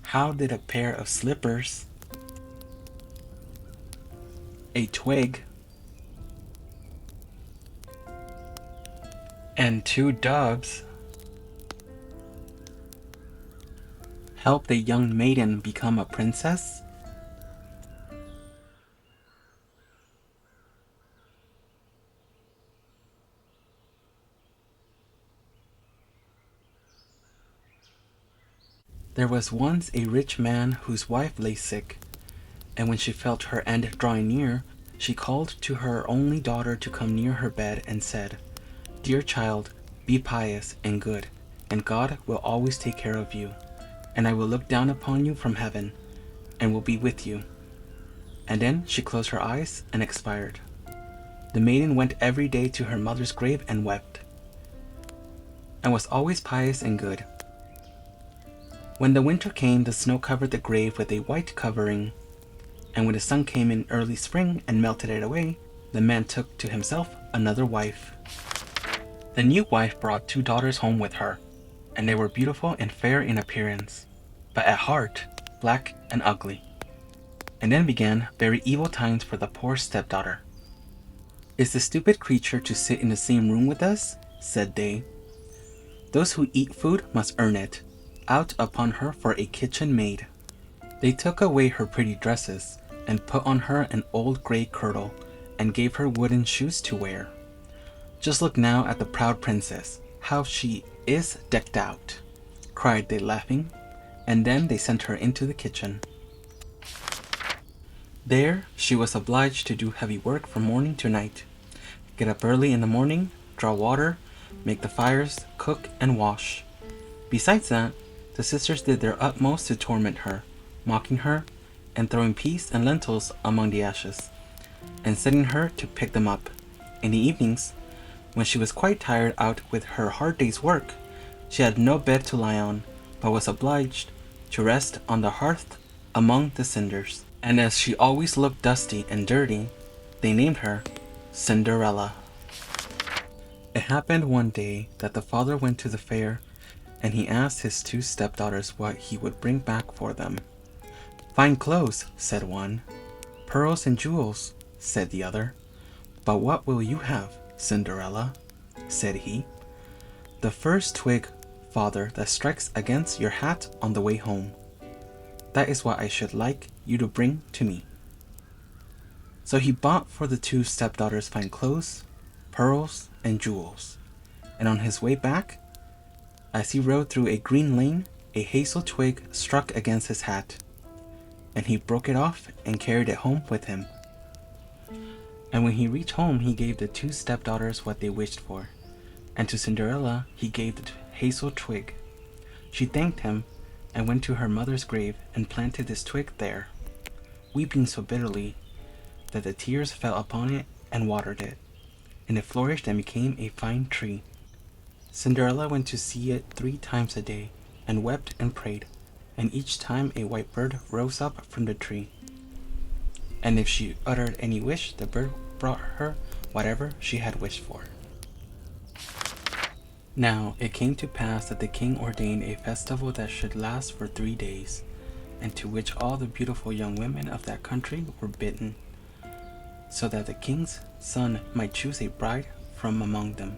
How did a pair of slippers, a twig, and two doves help the young maiden become a princess? There was once a rich man whose wife lay sick, and when she felt her end drawing near, she called to her only daughter to come near her bed and said, "Dear child, be pious and good, and God will always take care of you, and I will look down upon you from heaven, and will be with you." And then she closed her eyes and expired. The maiden went every day to her mother's grave and wept, and was always pious and good. When the winter came, the snow covered the grave with a white covering, and when the sun came in early spring and melted it away, the man took to himself another wife. The new wife brought two daughters home with her, and they were beautiful and fair in appearance, but at heart black and ugly. And then began very evil times for the poor stepdaughter. "Is the stupid creature to sit in the same room with us?" said they. "Those who eat food must earn it. Out upon her for a kitchen maid." They took away her pretty dresses, and put on her an old grey kirtle, and gave her wooden shoes to wear. "Just look now at the proud princess, how she is decked out," cried they, laughing, and then they sent her into the kitchen. There she was obliged to do heavy work from morning to night. Get up early in the morning, draw water, make the fires, cook and wash. Besides that, the sisters did their utmost to torment her, mocking her, and throwing peas and lentils among the ashes, and setting her to pick them up. In the evenings, when she was quite tired out with her hard day's work, she had no bed to lie on, but was obliged to rest on the hearth among the cinders. And as she always looked dusty and dirty, they named her Cinderella. It happened one day that the father went to the fair, and he asked his two stepdaughters what he would bring back for them. "Fine clothes," said one. "Pearls and jewels," said the other. "But what will you have, Cinderella?" said he. "The first twig, father, that strikes against your hat on the way home. That is what I should like you to bring to me." So he bought for the two stepdaughters fine clothes, pearls, and jewels, and on his way back, as he rode through a green lane, a hazel twig struck against his hat, and he broke it off and carried it home with him. And when he reached home, he gave the two stepdaughters what they wished for, and to Cinderella he gave the hazel twig. She thanked him, and went to her mother's grave and planted this twig there, weeping so bitterly that the tears fell upon it and watered it, and it flourished and became a fine tree. Cinderella went to see it 3 times a day, and wept and prayed, and each time a white bird rose up from the tree. And if she uttered any wish, the bird brought her whatever she had wished for. Now it came to pass that the king ordained a festival that should last for 3 days, and to which all the beautiful young women of that country were bidden, so that the king's son might choose a bride from among them.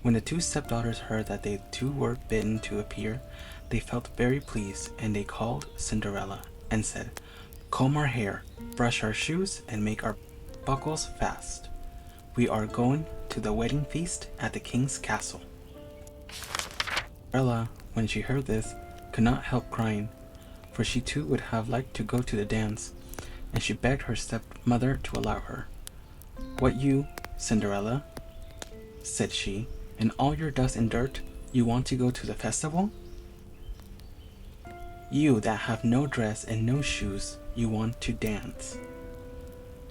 When the two stepdaughters heard that they too were bidden to appear, they felt very pleased, and they called Cinderella, and said, "Comb our hair, brush our shoes, and make our buckles fast. We are going to the wedding feast at the king's castle." Cinderella, when she heard this, could not help crying, for she too would have liked to go to the dance, and she begged her stepmother to allow her. "What, you, Cinderella," said she, "in all your dust and dirt, you want to go to the festival? You that have no dress and no shoes, you want to dance."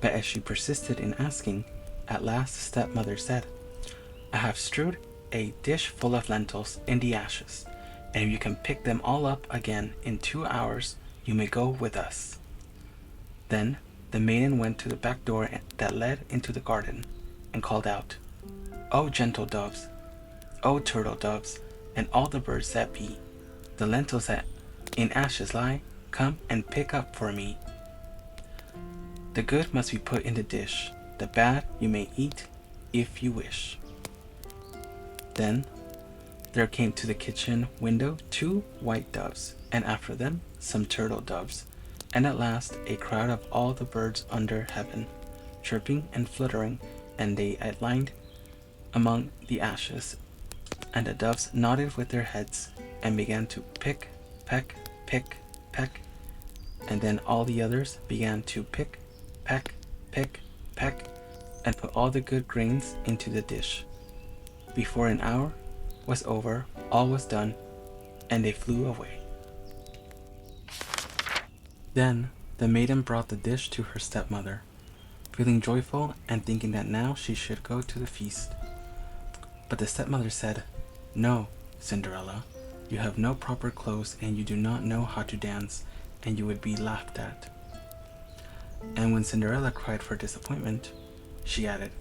But as she persisted in asking, at last the stepmother said, "I have strewed a dish full of lentils in the ashes, and if you can pick them all up again in 2 hours, you may go with us." Then the maiden went to the back door that led into the garden, and called out, "O gentle doves, O turtle doves, and all the birds that be, the lentils that in ashes lie, come and pick up for me. The good must be put in the dish, the bad you may eat if you wish. Then there came to the kitchen window 2 white doves, and after them some turtle doves, and at last a crowd of all the birds under heaven, chirping and fluttering, and they aligned among the ashes, and the doves nodded with their heads, and began to pick, peck, pick, peck, and then all the others began to pick, peck, pick, peck, and put all the good grains into the dish. Before an hour was over, all was done, and they flew away. Then the maiden brought the dish to her stepmother, feeling joyful and thinking that now she should go to the feast. But the stepmother said, "No, Cinderella, you have no proper clothes and you do not know how to dance, and you would be laughed at." And when Cinderella cried for disappointment, she added,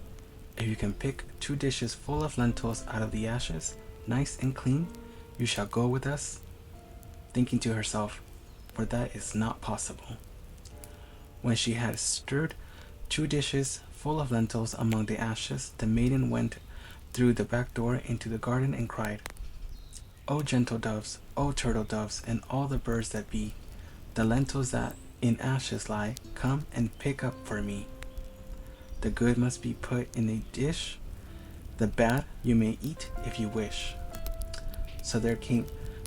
"If you can pick 2 dishes full of lentils out of the ashes, nice and clean, you shall go with us," thinking to herself, "For that is not possible." When she had stirred 2 dishes full of lentils among the ashes, the maiden went through the back door into the garden and cried, "O gentle doves, O turtle doves, and all the birds that be, the lentils that in ashes lie, come and pick up for me. The good must be put in a dish, the bad you may eat if you wish." So there came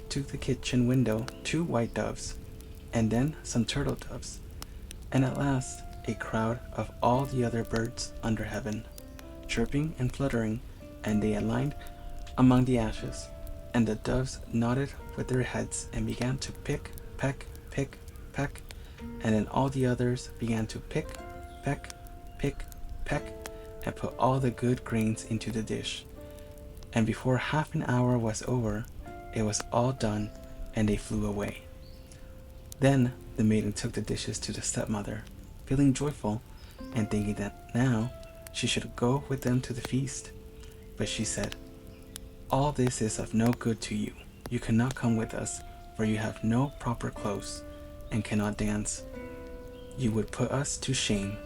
to the kitchen window 2 white doves, and then some turtle doves, and at last a crowd of all the other birds under heaven, chirping and fluttering, and they aligned among the ashes, and the doves nodded with their heads and began to pick, peck, pick, peck, and then all the others began to pick, peck, pick, peck, and put all the good grains into the dish. And before half an hour was over, it was all done, and they flew away. Then the maiden took the dishes to the stepmother, feeling joyful and thinking that now she should go with them to the feast. But she said, "All this is of no good to you. You cannot come with us, for you have no proper clothes and cannot dance. You would put us to shame."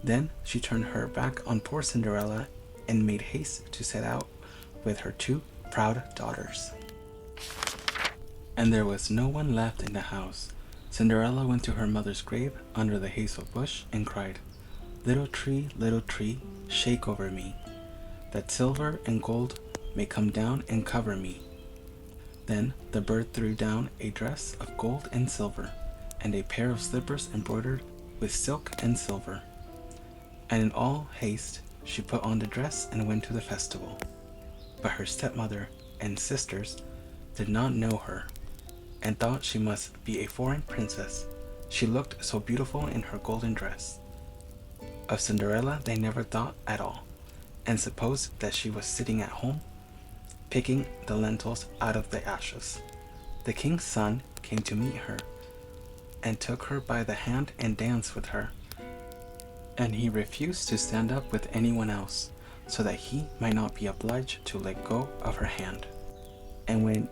Then she turned her back on poor Cinderella and made haste to set out with her 2 proud daughters. And there was no one left in the house. Cinderella went to her mother's grave under the hazel bush and cried, little tree, shake over me, that silver and gold may come down and cover me." Then the bird threw down a dress of gold and silver, and a pair of slippers embroidered with silk and silver. And in all haste she put on the dress and went to the festival. But her stepmother and sisters did not know her, and thought she must be a foreign princess, she looked so beautiful in her golden dress. Of Cinderella they never thought at all, and supposed that she was sitting at home, picking the lentils out of the ashes. The king's son came to meet her, and took her by the hand and danced with her, and he refused to stand up with anyone else, so that he might not be obliged to let go of her hand. And when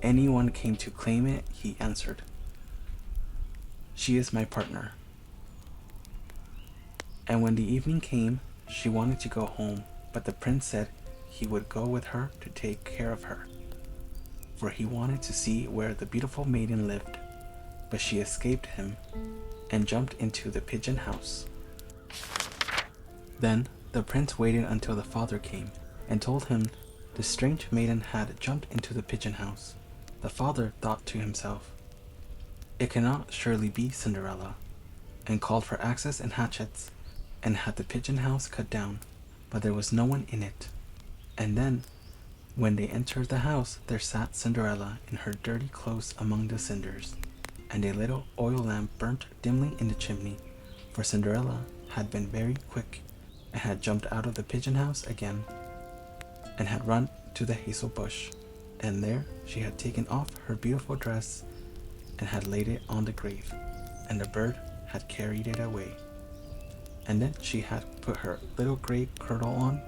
anyone came to claim it, he answered, "She is my partner." And when the evening came, she wanted to go home, but the prince said he would go with her to take care of her, for he wanted to see where the beautiful maiden lived. But she escaped him and jumped into the pigeon house. Then the prince waited until the father came and told him the strange maiden had jumped into the pigeon house. The father thought to himself, "It cannot surely be Cinderella," and called for axes and hatchets, and had the pigeon house cut down, but there was no one in it. And then, when they entered the house, there sat Cinderella in her dirty clothes among the cinders, and a little oil lamp burnt dimly in the chimney, for Cinderella had been very quick, and had jumped out of the pigeon house again, and had run to the hazel bush, and there she had taken off her beautiful dress, and had laid it on the grave, and the bird had carried it away. And then she had put her little gray kirtle on,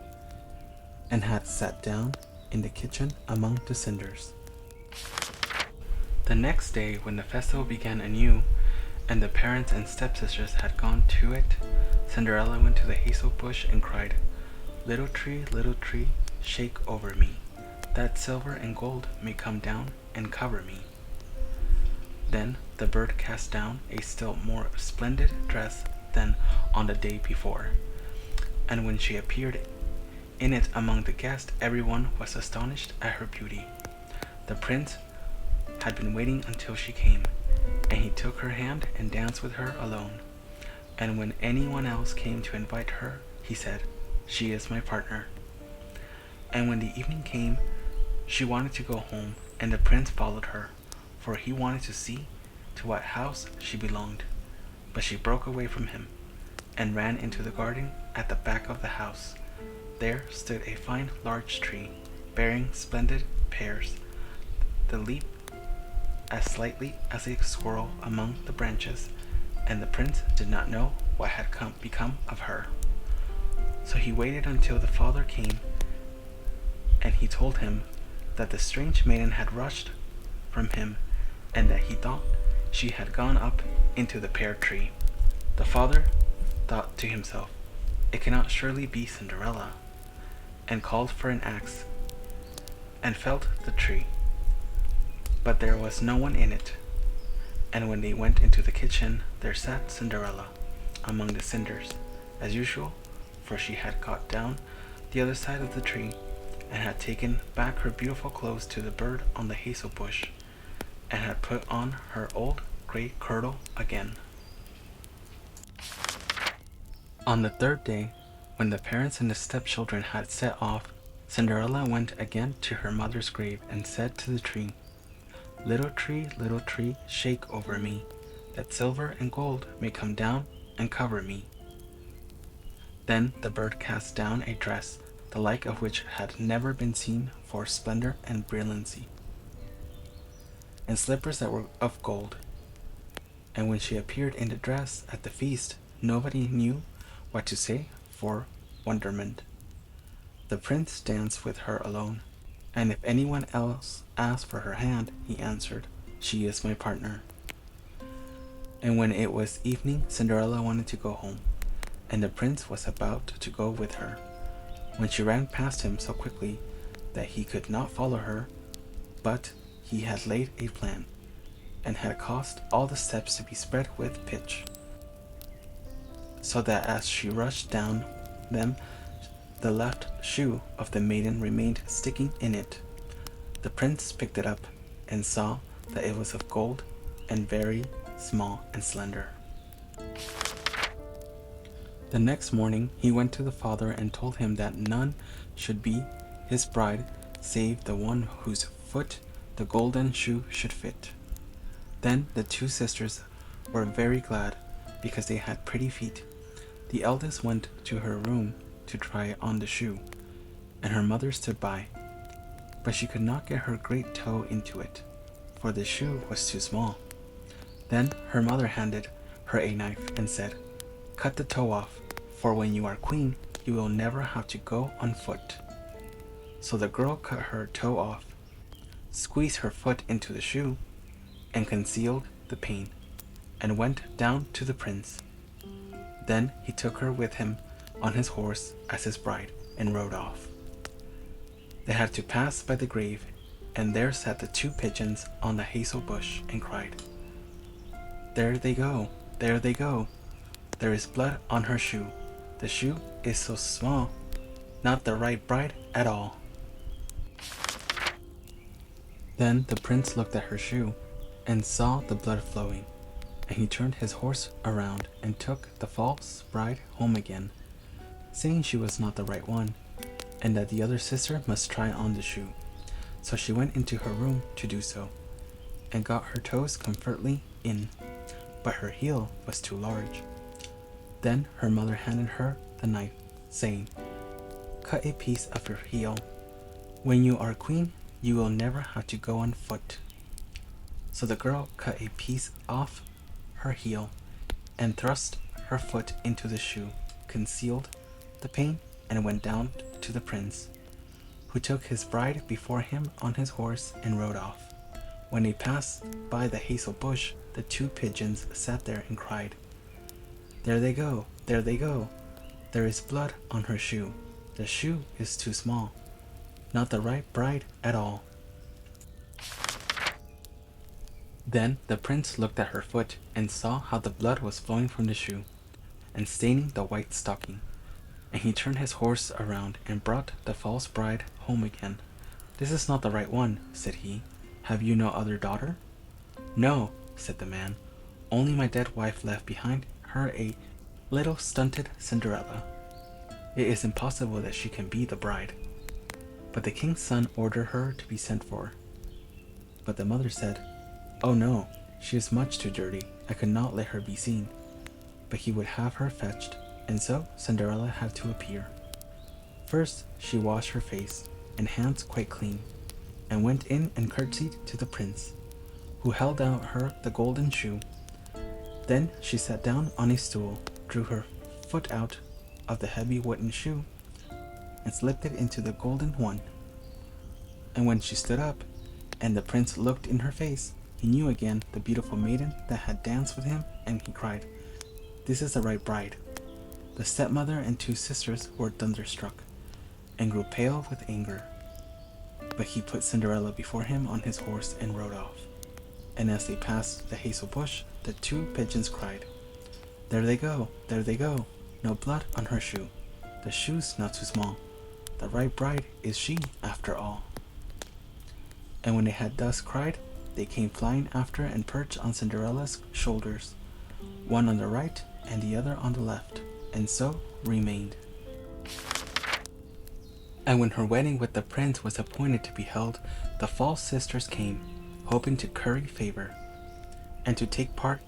and had sat down in the kitchen among the cinders. The next day, when the festival began anew, and the parents and stepsisters had gone to it, Cinderella went to the hazel bush and cried, little tree, shake over me, that silver and gold may come down and cover me." Then the bird cast down a still more splendid dress than on the day before, and when she appeared in it among the guests, everyone was astonished at her beauty. The prince had been waiting until she came, and he took her hand and danced with her alone. And when anyone else came to invite her, he said, "She is my partner." And when the evening came, she wanted to go home, and the prince followed her, for he wanted to see to what house she belonged. But she broke away from him, and ran into the garden at the back of the house. There stood a fine large tree, bearing splendid pears. The leaf as slightly as a squirrel among the branches, and the prince did not know what had become of her. So he waited until the father came, and he told him that the strange maiden had rushed from him, and that he thought she had gone up into the pear tree. The father thought to himself, "It cannot surely be Cinderella," and called for an axe, and felled the tree. But there was no one in it, and when they went into the kitchen, there sat Cinderella among the cinders, as usual, for she had got down the other side of the tree, and had taken back her beautiful clothes to the bird on the hazel bush, and had put on her old grey kirtle again. On the third day, when the parents and the stepchildren had set off, Cinderella went again to her mother's grave and said to the tree, little tree, shake over me, that silver and gold may come down and cover me." Then the bird cast down a dress, the like of which had never been seen for splendor and brilliancy, and slippers that were of gold. And when she appeared in the dress at the feast, nobody knew what to say for wonderment. The prince danced with her alone, and if anyone else asked for her hand, he answered, "She is my partner." And when it was evening, Cinderella wanted to go home, and the prince was about to go with her, when she ran past him so quickly that he could not follow her. But he had laid a plan, and had caused all the steps to be spread with pitch, so that as she rushed down them, the left shoe of the maiden remained sticking in it. The prince picked it up, and saw that it was of gold, and very small and slender. The next morning he went to the father and told him that none should be his bride save the one whose foot the golden shoe should fit. Then the two sisters were very glad, because they had pretty feet. The eldest went to her room to try on the shoe, and her mother stood by, but she could not get her great toe into it, for the shoe was too small. Then her mother handed her a knife and said, "Cut the toe off, for when you are queen, you will never have to go on foot." So the girl cut her toe off, squeezed her foot into the shoe, and concealed the pain, and went down to the prince. Then he took her with him on his horse as his bride, and rode off. They had to pass by the grave, and there sat the two pigeons on the hazel bush, and cried, there they go, there they go. There is blood on her shoe. The shoe is so small, not the right bride at all." Then the prince looked at her shoe, and saw the blood flowing, and he turned his horse around, and took the false bride home again, saying she was not the right one, and that the other sister must try on the shoe. So she went into her room to do so, and got her toes comfortably in, but her heel was too large. Then her mother handed her the knife, saying, "Cut a piece of your heel. When you are queen, you will never have to go on foot." So the girl cut a piece off her heel, and thrust her foot into the shoe, concealed the pain, and went down to the prince, who took his bride before him on his horse and rode off. when they passed by the hazel bush, the two pigeons sat there and cried, "There they go, there they go. There is blood on her shoe. The shoe is too small. Not the right bride at all." Then the prince looked at her foot and saw how the blood was flowing from the shoe and staining the white stocking. And he turned his horse around and brought the false bride home again. "This is not the right one," said he. "Have you no other daughter?" "No," said the man. "Only my dead wife left behind her a little stunted Cinderella. It is impossible that she can be the bride." But the king's son ordered her to be sent for. But the mother said, "Oh no, she is much too dirty. I could not let her be seen." But he would have her fetched, and so Cinderella had to appear. First she washed her face and hands quite clean, and went in and curtsied to the prince, who held out her the golden shoe. Then she sat down on a stool, drew her foot out of the heavy wooden shoe, and slipped it into the golden one. And when she stood up, and the prince looked in her face, he knew again the beautiful maiden that had danced with him, and he cried, "This is the right bride." The stepmother and two sisters were thunderstruck, and grew pale with anger. But he put Cinderella before him on his horse and rode off. And as they passed the hazel bush, the two pigeons cried, "There they go, there they go. No blood on her shoe. The shoe's not too small. The right bride is she, after all." And when they had thus cried, they came flying after and perched on Cinderella's shoulders, one on the right and the other on the left, and so remained. And when her wedding with the prince was appointed to be held, the false sisters came, hoping to curry favor, and to take part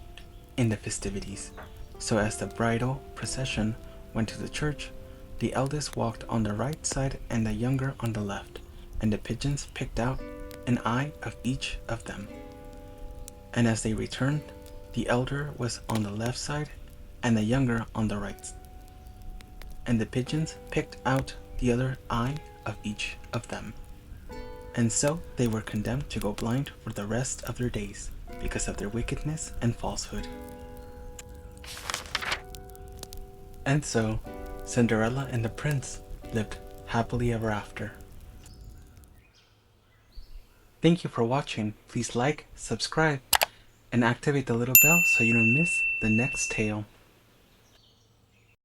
in the festivities. So as the bridal procession went to the church, the eldest walked on the right side and the younger on the left, and the pigeons picked out an eye of each of them. And as they returned, the elder was on the left side and the younger on the right, and the pigeons picked out the other eye of each of them. And so they were condemned to go blind for the rest of their days, because of their wickedness and falsehood. And so Cinderella and the prince lived happily ever after. Thank you for watching. Please like, subscribe, and activate the little bell so you don't miss the next tale.